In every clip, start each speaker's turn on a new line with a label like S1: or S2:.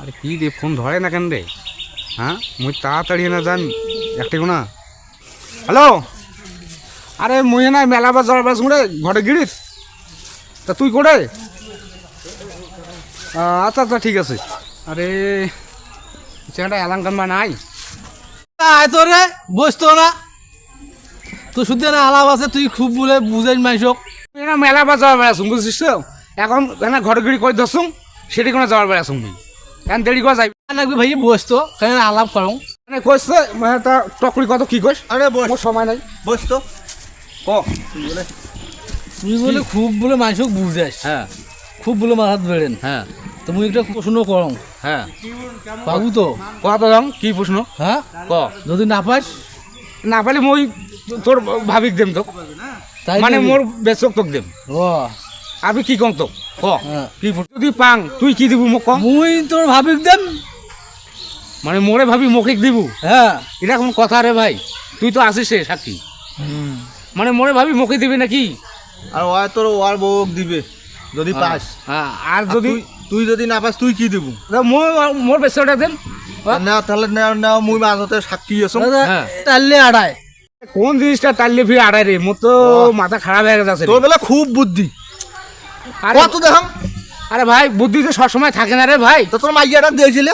S1: আরে কি রে ফোন ধরে না কেন রে? হ্যাঁ মুই তাড়াতাড়ি না যান একটি না। হ্যালো, আরে মুই না মেলাবার যাওয়ার পাশ রে ঘরে গিরিস। তা তুই করে আচ্ছা আচ্ছা ঠিক আছে। আরে সেটা এলাকান বা নাই
S2: আয় তো রে বসতো না তো শুধু না আলাপ আছে তুই খুব বলে বুঝাই মাইসক
S1: না মেলাবার যাওয়ার বেড়াছুম বুঝছিস তো। এখন না ঘরে গিরি করে ধরছুম সেটি কোনো যাওয়ার বেড়াছুম মুই এখন দেরি করে যাই
S2: লাগবে ভাই বসতো কেন আলাপ করো
S1: মানে কইছে মানে তা টকরি কত কি কইস?
S3: আরে বস,
S1: মোর সময় নাই।
S3: বস তো।
S1: ক
S2: তুই বলে খুব বলে মাইসক বুঝাস
S1: হ্যাঁ
S2: খুব বলে মাথাত বেড়েন
S1: হ্যাঁ
S2: তো মুই একটা প্রশ্ন করো
S1: হ্যাঁ
S2: পাবু তো
S1: কত দাম কি প্রশ্ন?
S2: হ্যাঁ
S1: ক
S2: যদি না পাস
S1: না পাইলে মই তোর ভাবিক দেম তোক,
S2: তাই
S1: মানে
S2: দিবি।
S1: মোর বেচক তোক দেম।
S2: ও
S1: আমি কি কম তোক ক
S2: হ্যাঁ।
S1: কি প্রশ্ন? যদি পাং তুই কি দিব মোক ক?
S2: মুই তোর ভাবিক দেন
S1: মানে মোরে ভাবি মৌখিক দিব?
S2: হ্যাঁ
S1: এটা কোন কথা রে ভাই? তুই তো আসিস রে সাক্ষী, মানে মোরে ভাবি মৌখিক দিবি নাকি?
S3: আর ওয়ার তোর ওয়ার বউক দিবে যদি পাস।
S1: হ্যাঁ, আর যদি
S3: তুই যদি না পাস তুই কি দিব?
S1: মোর বেচটা দেন।
S3: না তাহলে না মুই মাজতে সাক্ষী আছো।
S1: হ্যাঁ।
S2: তাহলে আড়াই
S1: কোন জিনিসটা টাললে ফিরে আড়াই রে? মোর তো মাথা খারাপ হয়ে গেছে রে।
S3: তোর বেলা খুব বুদ্ধি।
S1: আরে
S3: কত দেখাম?
S1: আরে ভাই বুদ্ধি তো সবসময় থাকে না রে ভাই।
S3: তো তোর মাইয়াটা দিয়েছিল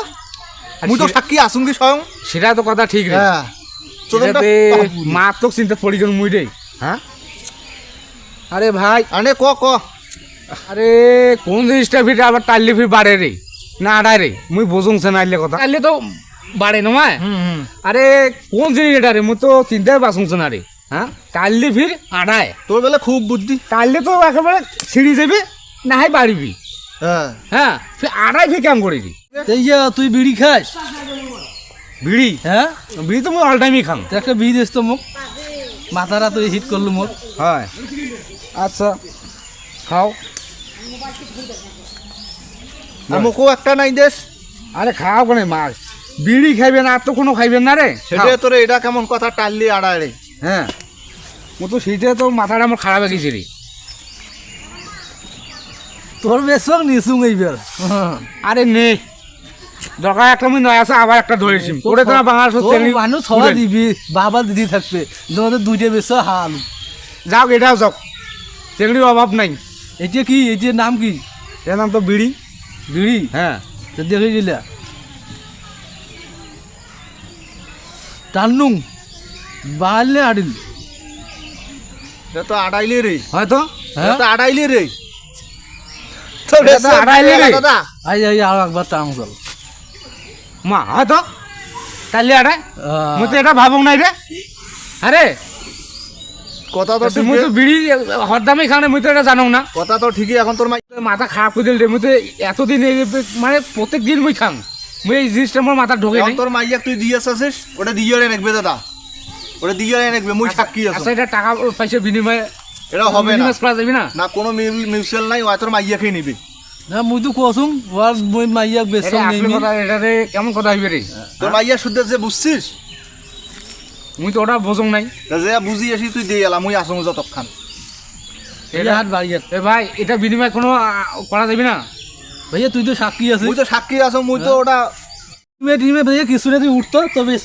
S3: মুই তো সাক্ষী আসুন কি স্বয়ং।
S1: সেটা তো কথা ঠিক রে।
S3: হ্যাঁ
S1: এটাতে মারাত্মক চিন্তা পড়ি গেল মুই রে। হ্যাঁ আরে ভাই
S3: আরে ক ক
S1: আরে কোন জিনিসটা ফিরে আবার টাললে ফির বাড়ে রে না আড়াই রে? মুই বোঝংছে না আইলে কথা টাললে তো বাড়ে নয়। আরে কোন জিনিস এটা রে মুই তো চিন্তায় বাঁচংছে না রে। হ্যাঁ টাললে ফির আড়ায়,
S3: তোর বেলা খুব বুদ্ধি।
S1: টাললে তো একেবারে ছিঁড়ি যাবি না হয় বাড়িবি।
S3: হ্যাঁ
S1: হ্যাঁ ফির আড়াই ফির কেমন করিবি?
S2: এই যে তুই বিড়ি খাস
S1: বিড়ি?
S2: হ্যাঁ
S1: বিড়ি তো মুই অল টাইমই খাম।
S2: তো একটা বিড়ি দিস তো মোক মাথাটা তুই হিট করলো মোর
S1: হয় আচ্ছা খাও।
S3: আর মুখও একটা নাই দেশ।
S1: আরে খাও কোনে মাছ বিড়ি খাইবেন আর তো কোনো খাইবেন না রে।
S3: সেটা তোর এটা কেমন কথা টাললি আড়ায় রে।
S1: হ্যাঁ ও তো সেইটা তো মাথাটা আমার খারাপ হয়ে গেছে রে।
S2: তোর বেশক নিসুং এইবার
S1: আরে নে দরকার একটা আমি নয় আছে আবার একটা ধরেছি ওরে তো না বাংলাদেশ
S2: মানুষ সবাই দিবি বাবা দিদি থাকবে তোমাদের দুইটা বেশ হাল
S1: যাও এটাও যাও, চেংড়ির অভাব নাই।
S2: এটা কি এটার নাম কি?
S1: এর নাম তো বিড়ি।
S2: বিড়ি
S1: হ্যাঁ
S2: তো দেখে দিলা টানুং বাড়লে আড়িল
S3: এটা তো আড়াইলি রে।
S1: হয়তো
S3: এটা তো আড়াইলি রে।
S1: এটা তো আড়াইলি রে।
S3: দাদা
S2: আই আই আর একবার টান চল
S1: মা হয়তো তাহলে আরে মুই তো এটা ভাবুক নাই রে। আরে
S3: কথা তো
S1: মুই তো বিড়ি হরদামই খানে মুই তো এটা জানো না।
S3: কথা তো ঠিকই। এখন তোর মাই
S1: মাথা খারাপ করে দিল রে। মুই তো এতদিন মানে প্রত্যেক দিন মুই খাম, মুই এই জিনিসটা আমার মাথা ঢোকে নাই।
S3: তোর মাইয়া তুই দিয়ে আসিস ওটা দিয়ে রাখবে দাদা, ওটা দিয়ে রাখবে মুই সাক্ষী আছো।
S1: আচ্ছা এটা টাকা পয়সা বিনিময়ে
S3: এটা হবে না।
S1: বিনিময় করা যাবে না?
S3: না কোনো মিউচুয়াল নাই, ওই তোর মাইয়া খেয়ে নিবি।
S2: না মুই তো কসুম ওয়ার মই মাইয়া বেশ
S1: এটা আসলে কথা, এটাতে কেমন কথা হইবে রে?
S3: তোর মাইয়া শুদ্ধ যে বুঝছিস
S1: মুই তো ওটা বোঝং নাই।
S3: তা যে বুঝি আসি তুই দিয়ে এলা মুই আসুন যতক্ষণ।
S2: এই হাত বাড়ি
S1: এ ভাই এটা বিনিময় কোনো করা যাবে না?
S2: ভাইয়া তুই তো সাক্ষী আছিস
S3: মুই তো সাক্ষী আছো, মুই তো ওটা
S2: টিমে টিমে ভাইয়া কিছু না তুই উঠতো তো বেশ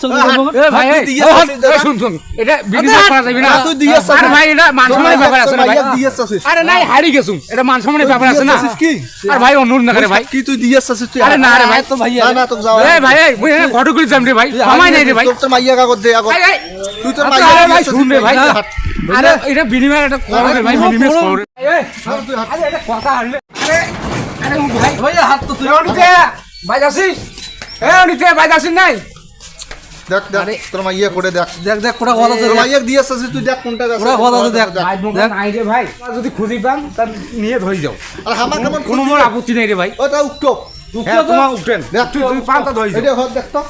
S1: এ ভাই
S3: তুই দিয়ে আসছিস দাদা।
S1: শুন শুন এটা বিনিময় করা যাবে না।
S3: তুই দিয়ে আসছিস।
S1: আরে ভাই এটা মান সম্মানের ব্যাপার আছে না ভাই।
S3: মাইয়া দিয়ে আসছিস।
S1: আরে নাই হারি গেছুম, এটা মান সম্মানের ব্যাপার আছে না।
S3: কি
S1: আর ভাই অনুরোধ না করে ভাই।
S3: কি তুই দিয়ে আসছিস তুই?
S1: আরে না রে ভাই
S2: তো ভাইয়া
S3: না না তোকে যাও।
S1: এ ভাই মুই এখানে ঘটক করে যাম রে ভাই, সময় নাই রে ভাই।
S3: তোর মাইয়া কাগজ দে আগত।
S1: এই, এই,
S3: তুই তোর
S1: আরে
S3: মাইয়া
S1: ভাই
S3: দিয়ে আসছিস,
S1: শুন রে ভাই।
S3: তুই হাট।
S1: আরে এটা বিনিময় এটা করো রে ভাই, বিনিময় করো রে। এই
S3: তুই হাট।
S1: আরে এটা কথা আনলে আরে আরে ভাই
S2: ভাইয়া হাত তো তুই
S1: অনিতে ভাই যাসিস? এ অনিতে ভাই যাসিস নাই?
S3: দেখ দেখ তোর মাইয়া করে দেখ।
S2: দেখ দেখ কোটা কথা
S3: তোর মাইয়া দিয়ে আসছিস তুই দেখ কোনটা যাচ্ছে।
S2: ওরা কথা তো দেখ।
S1: ভাই মোটা নাই রে ভাই, যদি খুঁজি পান তার নিয়ে ধরে যাও।
S3: আর আমার কেমন
S1: কোনো মোর আপত্তি নাই রে ভাই।
S3: ওটা উঠতো।
S1: হ্যাঁ তোমার উঠেন
S3: দেখ
S1: তুই পান তা ধরে যাও।
S3: এটা হট দেখ তো।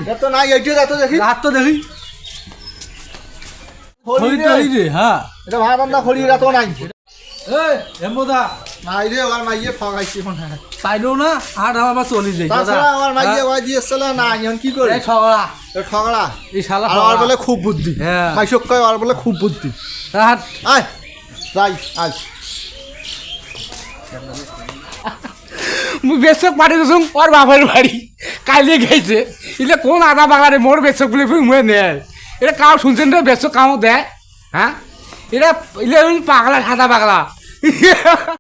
S3: দেখ তো নাই এইটা যা তো দেখি।
S2: হাত তো দেখি
S3: হরি
S2: হই
S3: রে।
S2: রে হ্যাঁ
S3: এটা ভাই বান্দা হরি রা তো নাই।
S2: এই এমবোদা
S3: নাই রে আমার মাইয়া ঠগাইছে মনে হয়।
S2: পাইলো না আর আমার চলি যাই
S3: তাছাড়া আমার মাইয়া ওই দিয়েছিল না এখন কি করে?
S2: এই ছগড়া
S3: এ ঠগড়া।
S2: এই শালা
S3: আর ওর বলে খুব বুদ্ধি।
S2: হ্যাঁ।
S3: মাইশক কয় ওর বলে খুব বুদ্ধি।
S2: হাত
S3: আয় যাই আজ
S1: মুই বেচক পাঠিয়ে দিছুম ওর বাপের বাড়ি কালিয়ে গেছে ইলে কোন আদা বাগারে মোর বেচক বলে মুয়ে নেয় এটা কাউ শুনছেন রে বেচক কামও দেয় হ্যাঁ এটা ইলে পাগলা সাদা পাগলা